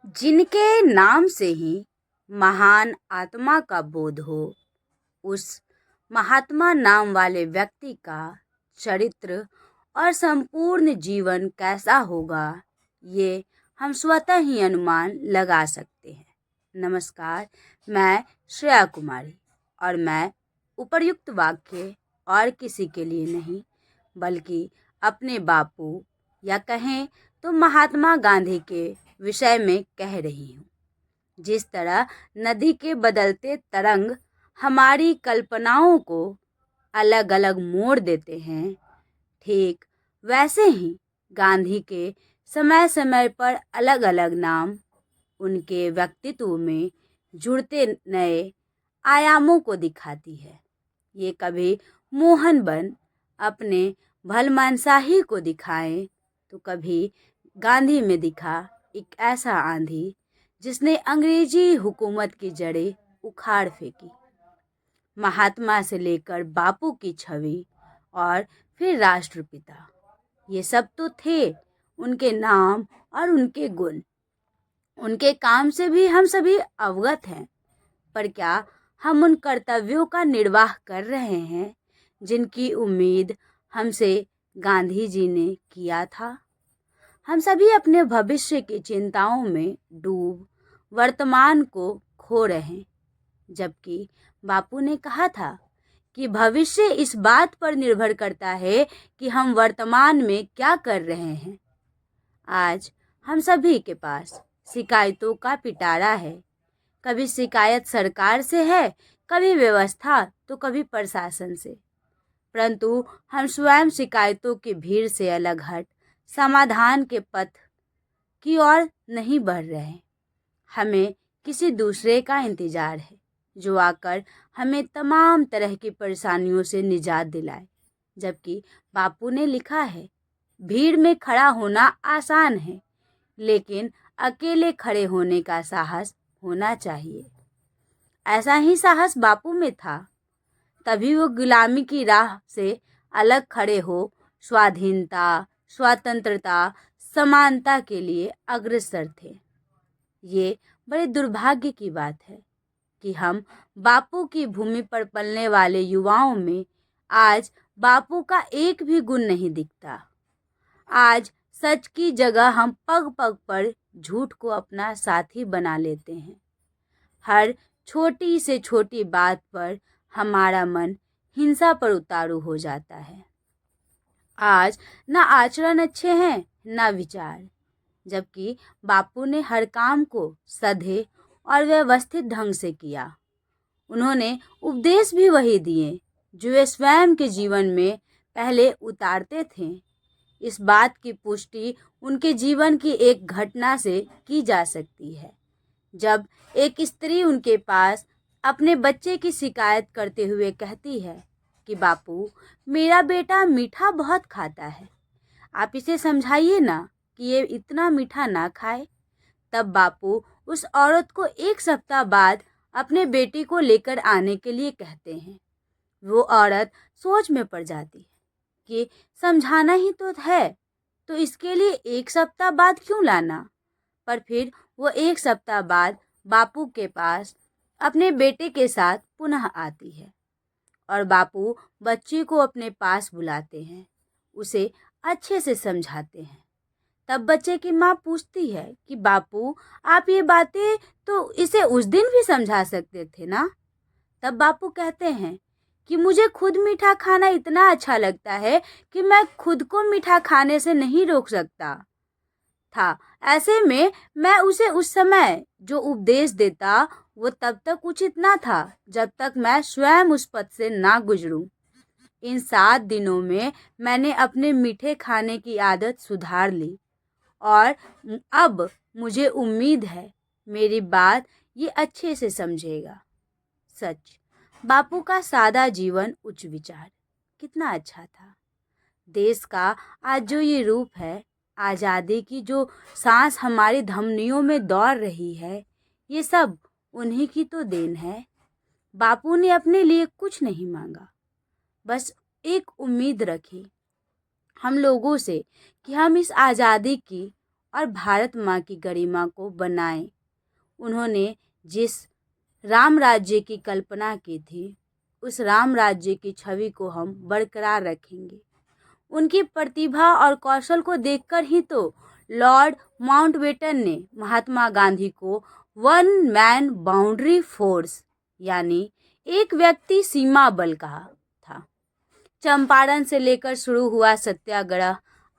जिनके नाम से ही महान आत्मा का बोध हो, उस महात्मा नाम वाले व्यक्ति का चरित्र और संपूर्ण जीवन कैसा होगा, ये हम स्वतः ही अनुमान लगा सकते हैं। नमस्कार, मैं श्रेया कुमारी और मैं उपर्युक्त वाक्य और किसी के लिए नहीं बल्कि अपने बापू या कहें तो महात्मा गांधी के विषय में कह रही हूँ। जिस तरह नदी के बदलते तरंग हमारी कल्पनाओं को अलग अलग मोड़ देते हैं, ठीक वैसे ही गांधी के समय समय पर अलग अलग नाम उनके व्यक्तित्व में जुड़ते नए आयामों को दिखाती है। ये कभी मोहन बन अपने भलमानसाही को दिखाएं तो कभी गांधी में दिखा एक ऐसा आंधी जिसने अंग्रेजी हुकूमत की जड़ें उखाड़ फेंकी। महात्मा से लेकर बापू की छवि और फिर राष्ट्रपिता, ये सब तो थे उनके नाम और उनके गुण। उनके काम से भी हम सभी अवगत हैं, पर क्या हम उन कर्तव्यों का निर्वाह कर रहे हैं जिनकी उम्मीद हमसे गांधी जी ने किया था? हम सभी अपने भविष्य की चिंताओं में डूब वर्तमान को खो रहे हैं, जबकि बापू ने कहा था कि भविष्य इस बात पर निर्भर करता है कि हम वर्तमान में क्या कर रहे हैं। आज हम सभी के पास शिकायतों का पिटारा है। कभी शिकायत सरकार से है, कभी व्यवस्था तो कभी प्रशासन से, परंतु हम स्वयं शिकायतों की भीड़ से अलग हट समाधान के पथ की ओर नहीं बढ़ रहे। हमें किसी दूसरे का इंतजार है जो आकर हमें तमाम तरह की परेशानियों से निजात दिलाए, जबकि बापू ने लिखा है, भीड़ में खड़ा होना आसान है, लेकिन अकेले खड़े होने का साहस होना चाहिए। ऐसा ही साहस बापू में था, तभी वो गुलामी की राह से अलग खड़े हो स्वाधीनता, स्वतंत्रता, समानता के लिए अग्रसर थे। ये बड़े दुर्भाग्य की बात है कि हम बापू की भूमि पर पलने वाले युवाओं में आज बापू का एक भी गुण नहीं दिखता। आज सच की जगह हम पग पग पर झूठ को अपना साथी बना लेते हैं। हर छोटी से छोटी बात पर हमारा मन हिंसा पर उतारू हो जाता है। आज ना आचरण अच्छे हैं ना विचार, जबकि बापू ने हर काम को सधे और व्यवस्थित ढंग से किया। उन्होंने उपदेश भी वही दिए जो वे स्वयं के जीवन में पहले उतारते थे। इस बात की पुष्टि उनके जीवन की एक घटना से की जा सकती है, जब एक स्त्री उनके पास अपने बच्चे की शिकायत करते हुए कहती है कि बापू, मेरा बेटा मीठा बहुत खाता है, आप इसे समझाइए ना कि ये इतना मीठा ना खाए। तब बापू उस औरत को एक सप्ताह बाद अपने बेटे को लेकर आने के लिए कहते हैं। वो औरत सोच में पड़ जाती है कि समझाना ही तो है, तो इसके लिए एक सप्ताह बाद क्यों लाना। पर फिर वो एक सप्ताह बाद बापू के पास अपने बेटे के साथ पुनः आती है और बापू बच्चे को अपने पास बुलाते हैं, उसे अच्छे से समझाते हैं। तब बच्चे की माँ पूछती है कि बापू, आप ये बातें तो इसे उस दिन भी समझा सकते थे ना। तब बापू कहते हैं कि मुझे खुद मीठा खाना इतना अच्छा लगता है कि मैं खुद को मीठा खाने से नहीं रोक सकता था। ऐसे में मैं उसे उस समय जो उपदेश देता वो तब तक उचित ना था जब तक मैं स्वयं उस पथ से ना गुजरूं। इन 7 दिनों में मैंने अपने मीठे खाने की आदत सुधार ली और अब मुझे उम्मीद है मेरी बात ये अच्छे से समझेगा। सच, बापू का सादा जीवन उच्च विचार कितना अच्छा था। देश का आज जो ये रूप है, आज़ादी की जो सांस हमारी धमनियों में दौड़ रही है, ये सब उन्हीं की तो देन है। बापू ने अपने लिए कुछ नहीं मांगा, बस एक उम्मीद रखी हम लोगों से कि हम इस आज़ादी की और भारत माँ की गरिमा को बनाए। उन्होंने जिस राम राज्य की कल्पना की थी, उस राम राज्य की छवि को हम बरकरार रखेंगे। उनकी प्रतिभा और कौशल को देखकर ही तो लॉर्ड माउंटबेटन ने महात्मा गांधी को वन मैन बाउंड्री फोर्स यानी एक व्यक्ति सीमा बल कहा था। चंपारण से लेकर शुरू हुआ सत्याग्रह,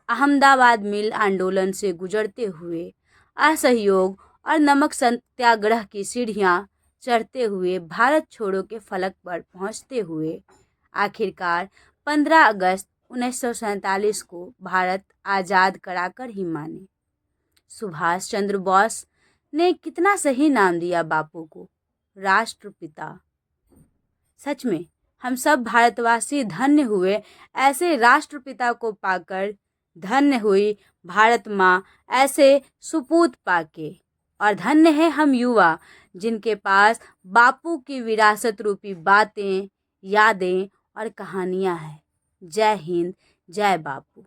अहमदाबाद मिल आंदोलन से गुजरते हुए असहयोग और नमक सत्याग्रह की सीढ़ियां चढ़ते हुए भारत छोड़ो के फलक पर पहुंचते हुए आखिरकार 15 अगस्त 1947 को भारत आज़ाद कराकर ही माने। सुभाष चंद्र बोस ने कितना सही नाम दिया बापू को, राष्ट्रपिता। सच में हम सब भारतवासी धन्य हुए ऐसे राष्ट्रपिता को पाकर, धन्य हुई भारत माँ ऐसे सुपूत पाके, और धन्य है हम युवा जिनके पास बापू की विरासत रूपी बातें, यादें और कहानियाँ हैं। जय हिंद, जय बापू।